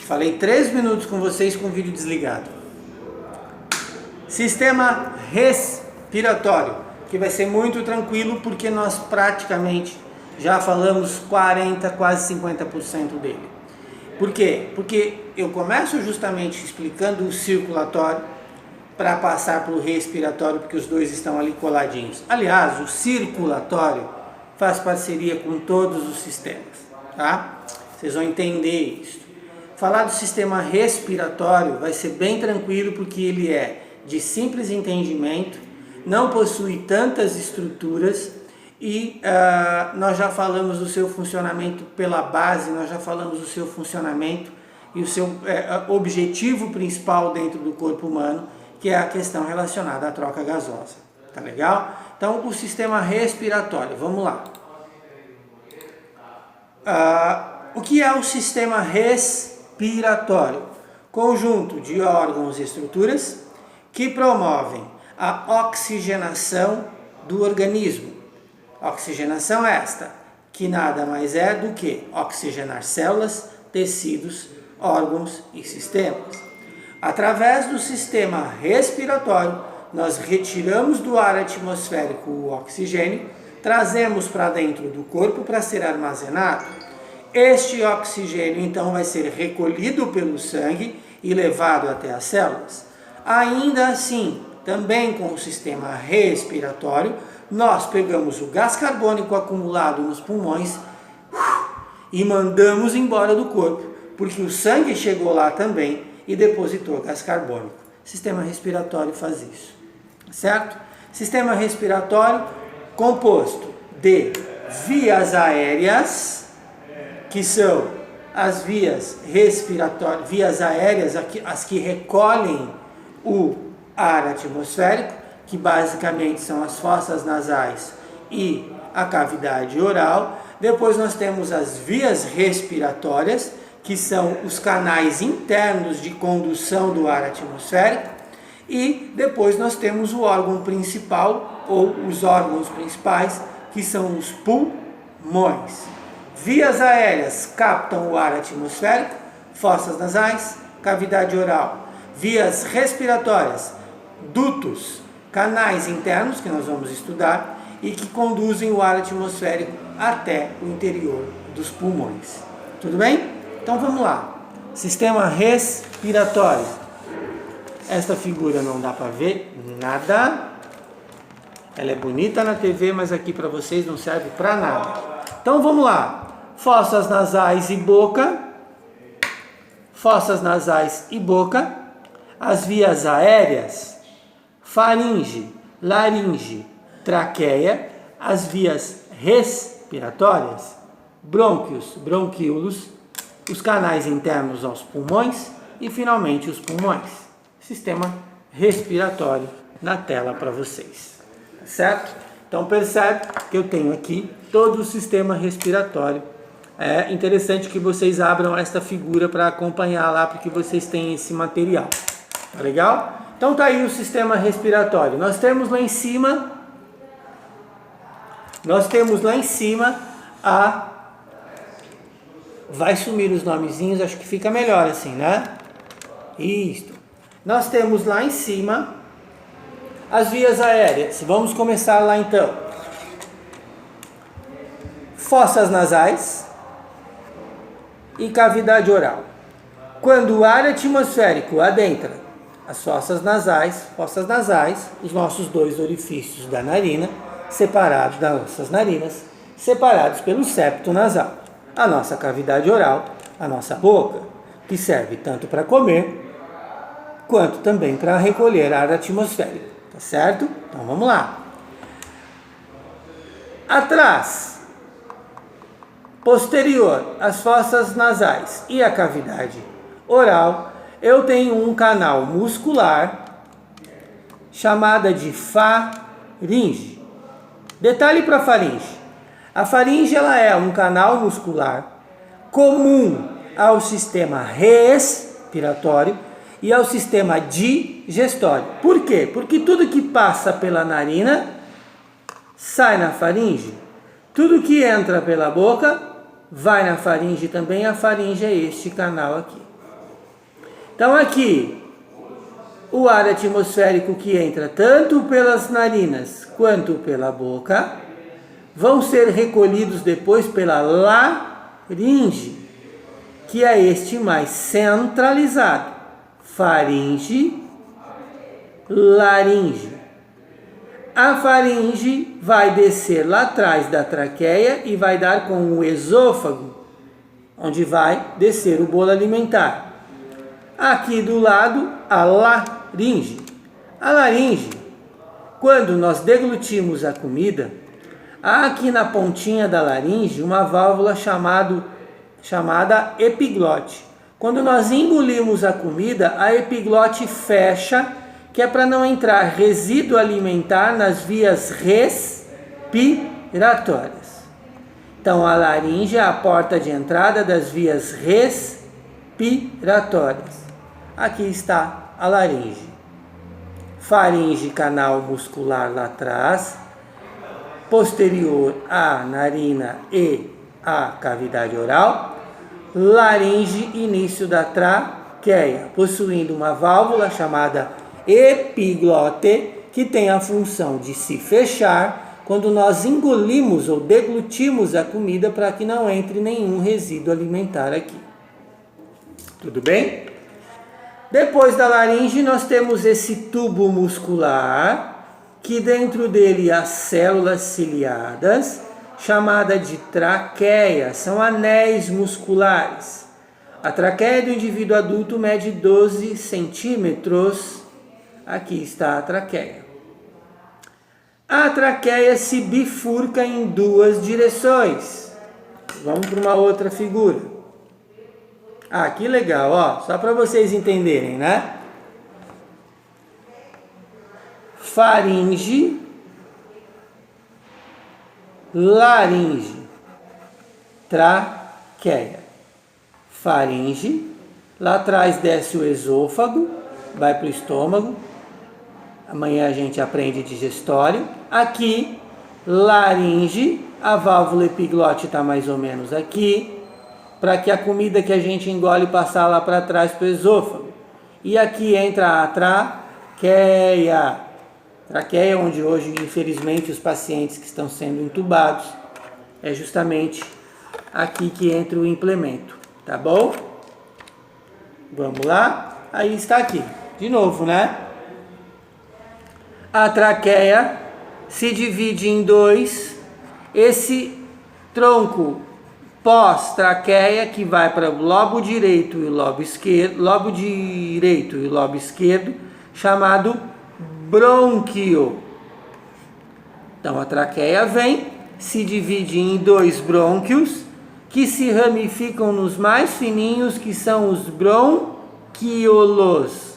Falei 3 minutos com vocês com o vídeo desligado. Sistema respiratório, que vai ser muito tranquilo porque nós praticamente já falamos 40, quase 50% dele. Por quê? Porque eu começo justamente explicando o circulatório para passar para o respiratório, porque os dois estão ali coladinhos. Aliás, o circulatório faz parceria com todos os sistemas, tá? Vocês vão entender isso. Falar do sistema respiratório vai ser bem tranquilo porque ele é de simples entendimento, não possui tantas estruturas e nós já falamos do seu funcionamento pela base, nós já falamos do seu funcionamento e o seu objetivo principal dentro do corpo humano, que é a questão relacionada à troca gasosa. Tá legal? Então, o sistema respiratório, vamos lá. O que é o sistema respiratório? Conjunto de órgãos e estruturas que promovem a oxigenação do organismo. Oxigenação esta, que nada mais é do que oxigenar células, tecidos, órgãos e sistemas. Através do sistema respiratório, nós retiramos do ar atmosférico o oxigênio, trazemos para dentro do corpo para ser armazenado. Este oxigênio, então, vai ser recolhido pelo sangue e levado até as células. Ainda assim, também com o sistema respiratório, nós pegamos o gás carbônico acumulado nos pulmões e mandamos embora do corpo, porque o sangue chegou lá também e depositou gás carbônico. O sistema respiratório faz isso, certo? Sistema respiratório composto de vias aéreas, que são as vias respiratórias, vias aéreas, as que recolhem o ar atmosférico, que basicamente são as fossas nasais e a cavidade oral. Depois nós temos as vias respiratórias, que são os canais internos de condução do ar atmosférico, e depois nós temos o órgão principal, ou os órgãos principais, que são os pulmões. Vias aéreas captam o ar atmosférico, fossas nasais, cavidade oral. Vias respiratórias, dutos, canais internos, que nós vamos estudar, e que conduzem o ar atmosférico até o interior dos pulmões. Tudo bem? Então vamos lá, sistema respiratório. Esta figura não dá para ver nada, ela é bonita na TV, mas aqui para vocês não serve para nada. Então vamos lá, fossas nasais e boca, fossas nasais e boca, as vias aéreas, faringe, laringe, traqueia, as vias respiratórias, brônquios, bronquíolos, os canais internos aos pulmões e finalmente os pulmões. Sistema respiratório na tela para vocês, certo? Então percebe que eu tenho aqui todo o sistema respiratório. É interessante que vocês abram esta figura para acompanhar lá, porque vocês têm esse material. Tá legal? Então tá aí o sistema respiratório. Nós temos lá em cima a... Vai sumir os nomezinhos, acho que fica melhor assim, né? Isto. Nós temos lá em cima as vias aéreas. Vamos começar lá então. Fossas nasais e cavidade oral. Quando o ar atmosférico adentra as fossas nasais, os nossos dois orifícios da narina, separados das nossas narinas, separados pelo septo nasal. A nossa cavidade oral, a nossa boca, que serve tanto para comer, quanto também para recolher ar atmosférico, tá certo? Então vamos lá. Atrás, posterior às fossas nasais e a cavidade oral, eu tenho um canal muscular chamada de faringe. Detalhe para a faringe. A faringe ela é um canal muscular comum ao sistema respiratório e ao sistema digestório. Por quê? Porque tudo que passa pela narina sai na faringe. Tudo que entra pela boca vai na faringe também. A faringe é este canal aqui. Então aqui, o ar atmosférico que entra tanto pelas narinas quanto pela boca vão ser recolhidos depois pela laringe, que é este mais centralizado. Faringe, laringe. A faringe vai descer lá atrás da traqueia e vai dar com o esôfago, onde vai descer o bolo alimentar. Aqui do lado, a laringe. A laringe, quando nós deglutimos a comida, há aqui na pontinha da laringe uma válvula chamada epiglote. Quando nós engolimos a comida, a epiglote fecha, que é para não entrar resíduo alimentar nas vias respiratórias. Então, a laringe é a porta de entrada das vias respiratórias. Aqui está a laringe. Faringe, canal muscular lá atrás, posterior à narina e à cavidade oral. Laringe, início da traqueia, possuindo uma válvula chamada epiglote, que tem a função de se fechar quando nós engolimos ou deglutimos a comida para que não entre nenhum resíduo alimentar aqui. Tudo bem? Depois da laringe nós temos esse tubo muscular, que dentro dele há células ciliadas, chamada de traqueia, são anéis musculares. A traqueia do indivíduo adulto mede 12 centímetros. Aqui está a traqueia. A traqueia se bifurca em duas direções. Vamos para uma outra figura. Ah, que legal, ó, só para vocês entenderem, né? Faringe, laringe, traqueia. Faringe, lá atrás desce o esôfago, vai para o estômago. Amanhã a gente aprende digestório. Aqui, laringe, a válvula epiglote está mais ou menos aqui, para que a comida que a gente engole passar lá para trás para o esôfago. E aqui entra a traqueia. Traqueia, onde hoje, infelizmente, os pacientes que estão sendo entubados, é justamente aqui que entra o implemento, tá bom? Vamos lá? Aí está aqui, de novo, né? A traqueia se divide em dois. Esse tronco pós-traqueia, que vai para o lobo direito e lobo esquerdo, chamado brônquio. Então a traqueia vem, se divide em dois brônquios, que se ramificam nos mais fininhos, que são os bronquíolos.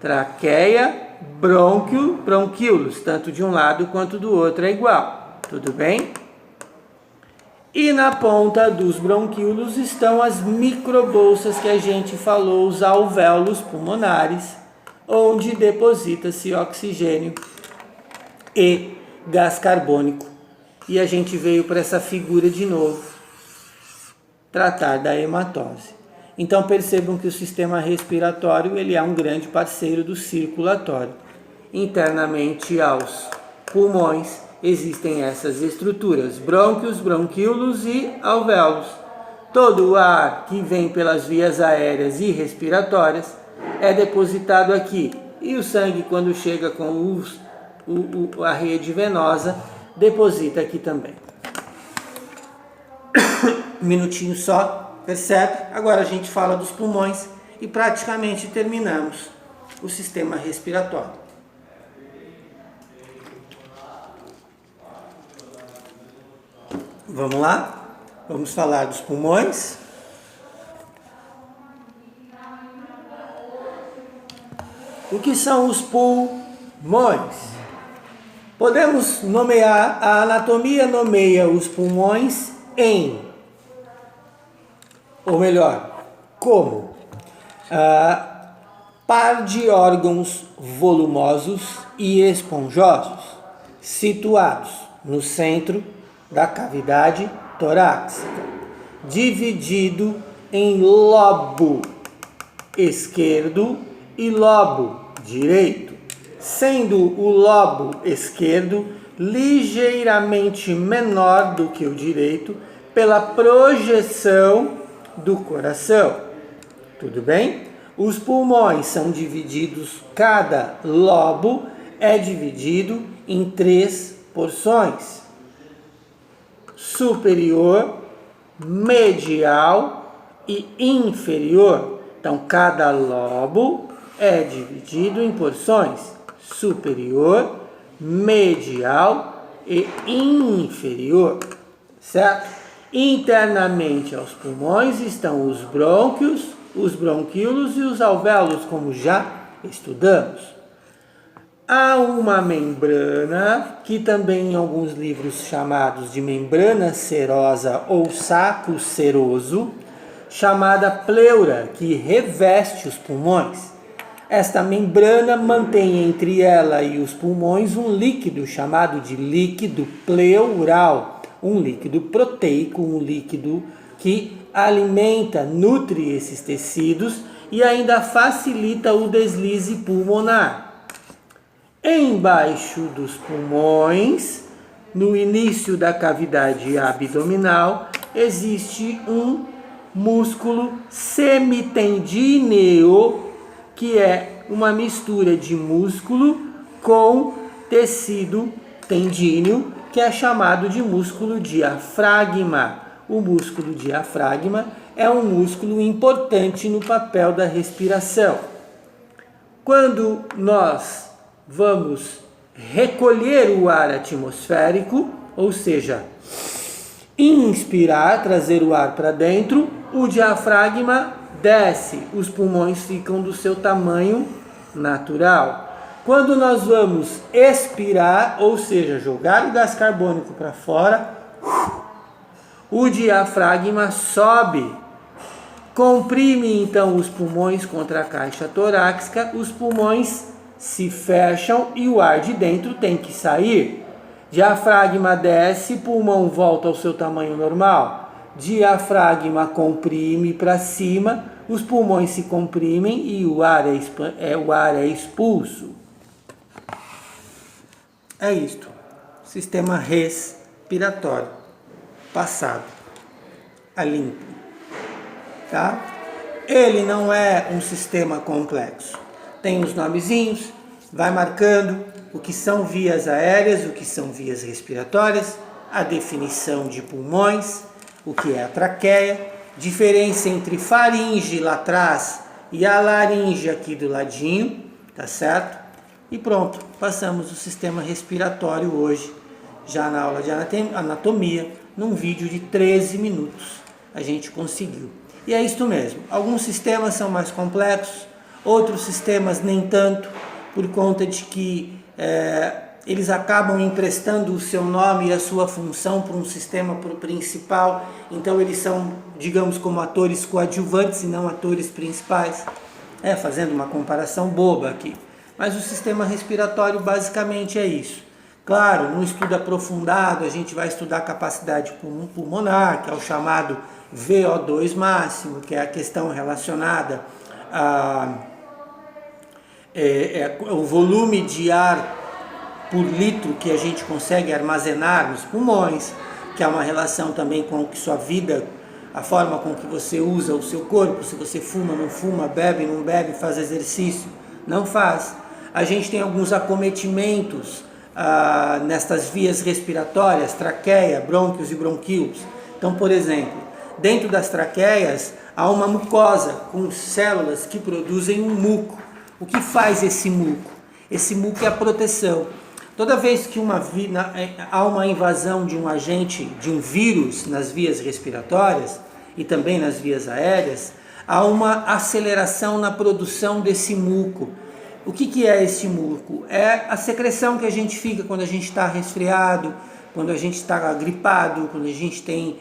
Traqueia, brônquio, bronquíolos, tanto de um lado quanto do outro é igual. Tudo bem? E na ponta dos bronquíolos estão as microbolsas que a gente falou, os alvéolos pulmonares, onde deposita-se oxigênio e gás carbônico. E a gente veio para essa figura de novo, tratar da hematose. Então percebam que o sistema respiratório ele é um grande parceiro do circulatório. Internamente aos pulmões existem essas estruturas, brônquios, bronquíolos e alvéolos. Todo o ar que vem pelas vias aéreas e respiratórias é depositado aqui. E o sangue, quando chega com a rede venosa, deposita aqui também. Um minutinho só, percebe? Agora a gente fala dos pulmões e praticamente terminamos o sistema respiratório. Vamos lá? Vamos falar dos pulmões. O que são os pulmões? Podemos nomear, a anatomia nomeia os pulmões em, ou melhor, como par de órgãos volumosos e esponjosos, situados no centro da cavidade torácica, dividido em lobo esquerdo e lobo direito, sendo o lobo esquerdo ligeiramente menor do que o direito pela projeção do coração. Tudo bem? Os pulmões são divididos, cada lobo é dividido em 3 porções: superior, medial e inferior. Então, cada lobo é dividido em porções: superior, medial e inferior, certo? Internamente aos pulmões estão os brônquios, os bronquíolos e os alvéolos, como já estudamos. Há uma membrana, que também em alguns livros chamados de membrana serosa ou saco seroso, chamada pleura, que reveste os pulmões. Esta membrana mantém entre ela e os pulmões um líquido chamado de líquido pleural, um líquido proteico, um líquido que alimenta, nutre esses tecidos e ainda facilita o deslize pulmonar. Embaixo dos pulmões, no início da cavidade abdominal, existe um músculo semitendíneo, que é uma mistura de músculo com tecido tendíneo, que é chamado de músculo diafragma. O músculo diafragma é um músculo importante no papel da respiração. Quando nós vamos recolher o ar atmosférico, ou seja, inspirar, trazer o ar para dentro, o diafragma desce, os pulmões ficam do seu tamanho natural. Quando nós vamos expirar, ou seja, jogar o gás carbônico para fora, o diafragma sobe, comprime então os pulmões contra a caixa torácica, os pulmões se fecham e o ar de dentro tem que sair. Diafragma desce, pulmão volta ao seu tamanho normal. Diafragma comprime para cima, os pulmões se comprimem e o ar é expulso. É isto. Sistema respiratório. Passado a limpo. Tá? Ele não é um sistema complexo. Tem os nomezinhos, vai marcando o que são vias aéreas, o que são vias respiratórias, a definição de pulmões, o que é a traqueia, diferença entre faringe lá atrás e a laringe aqui do ladinho, tá certo? E pronto, passamos o sistema respiratório hoje, já na aula de anatomia, num vídeo de 13 minutos, a gente conseguiu. E é isto mesmo, alguns sistemas são mais complexos, outros sistemas nem tanto, por conta de que eles acabam emprestando o seu nome e a sua função para um sistema principal, então eles são, digamos, como atores coadjuvantes e não atores principais, fazendo uma comparação boba aqui. Mas o sistema respiratório basicamente é isso. Claro, num estudo aprofundado a gente vai estudar a capacidade pulmonar, que é o chamado VO2 máximo, que é a questão relacionada o volume de ar por litro que a gente consegue armazenar nos pulmões, que é uma relação também com que sua vida, a forma com que você usa o seu corpo, se você fuma, não fuma, bebe, não bebe, faz exercício, não faz. A gente tem alguns acometimentos nestas vias respiratórias, traqueia, brônquios e bronquíolos. Então, por exemplo, dentro das traqueias há uma mucosa com células que produzem um muco. O que faz esse muco? Esse muco é a proteção. Toda vez que há uma invasão de um agente, de um vírus nas vias respiratórias e também nas vias aéreas, há uma aceleração na produção desse muco. O que é esse muco? É a secreção que a gente fica quando a gente está resfriado, quando a gente está gripado, quando a gente tem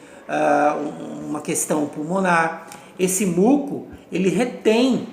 uma questão pulmonar. Esse muco, ele retém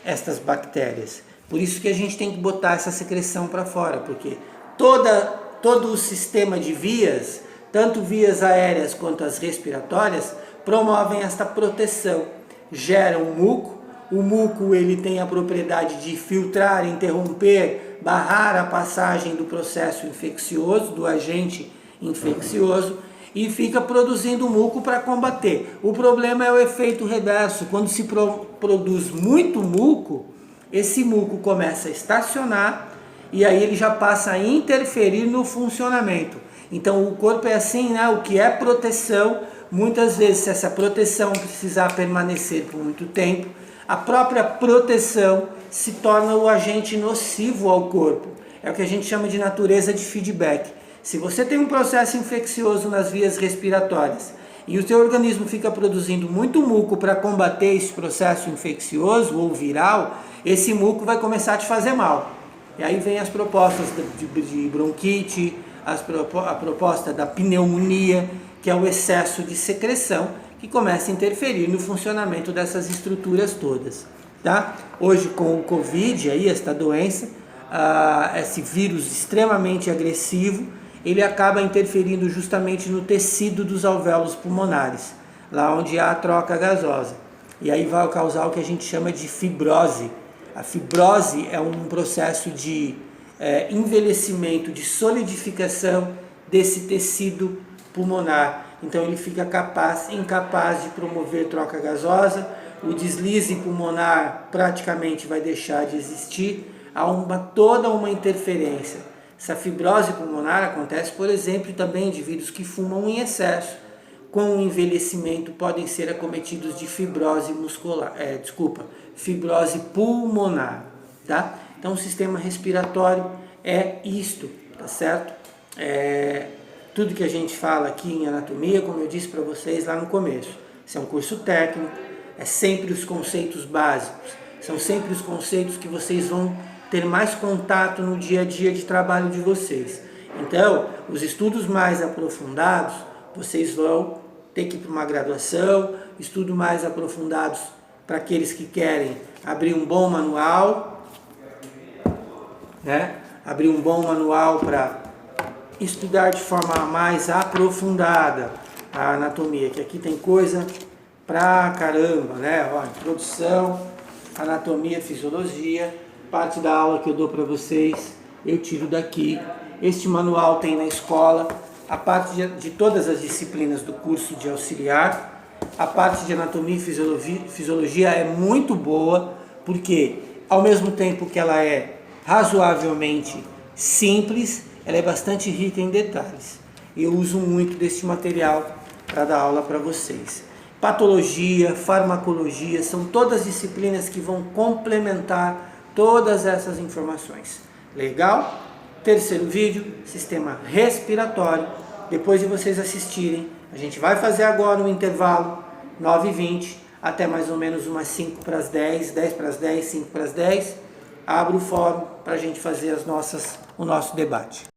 estas bactérias. Por isso que a gente tem que botar essa secreção para fora, porque todo o sistema de vias, tanto vias aéreas quanto as respiratórias, promovem esta proteção. Geram muco, O muco ele tem a propriedade de filtrar, interromper, barrar a passagem do processo infeccioso, do agente infeccioso, e fica produzindo muco para combater. O problema é o efeito reverso. Quando se produz muito muco, esse muco começa a estacionar e aí ele já passa a interferir no funcionamento. Então o corpo é assim, né? O que é proteção, muitas vezes se essa proteção precisar permanecer por muito tempo, a própria proteção se torna o agente nocivo ao corpo. É o que a gente chama de natureza de feedback. Se você tem um processo infeccioso nas vias respiratórias e o seu organismo fica produzindo muito muco para combater esse processo infeccioso ou viral, esse muco vai começar a te fazer mal. E aí vem as propostas de bronquite, a proposta da pneumonia, que é o excesso de secreção, que começa a interferir no funcionamento dessas estruturas todas. Tá? Hoje com o Covid, aí, esta doença, esse vírus extremamente agressivo, ele acaba interferindo justamente no tecido dos alvéolos pulmonares, lá onde há a troca gasosa. E aí vai causar o que a gente chama de fibrose. A fibrose é um processo de envelhecimento, de solidificação desse tecido pulmonar. Então ele fica incapaz de promover troca gasosa, o deslize pulmonar praticamente vai deixar de existir, há toda uma interferência. Essa fibrose pulmonar acontece, por exemplo, também em indivíduos que fumam em excesso. Com o envelhecimento podem ser acometidos de fibrose fibrose pulmonar, tá? Então o sistema respiratório é isto, tá certo? Tudo que a gente fala aqui em anatomia, como eu disse para vocês lá no começo, isso é um curso técnico, é sempre os conceitos básicos, são sempre os conceitos que vocês vão ter mais contato no dia a dia de trabalho de vocês. Então, os estudos mais aprofundados, vocês vão ter que ir para uma graduação, estudos mais aprofundados para aqueles que querem abrir um bom manual, né? Abrir um bom manual para estudar de forma mais aprofundada a anatomia, que aqui tem coisa pra caramba, né? Ó, introdução, anatomia, fisiologia, parte da aula que eu dou para vocês, eu tiro daqui. Este manual tem na escola, a parte de todas as disciplinas do curso de auxiliar. A parte de anatomia e fisiologia é muito boa, porque ao mesmo tempo que ela é razoavelmente simples, ela é bastante rica em detalhes. Eu uso muito desse material para dar aula para vocês. Patologia, farmacologia, são todas disciplinas que vão complementar todas essas informações. Legal? Terceiro vídeo, sistema respiratório. Depois de vocês assistirem, a gente vai fazer agora um intervalo, 9h20, até mais ou menos umas 5 para as 10, 10 para as 10, 5 para as 10. Abro o fórum para a gente fazer o nosso debate.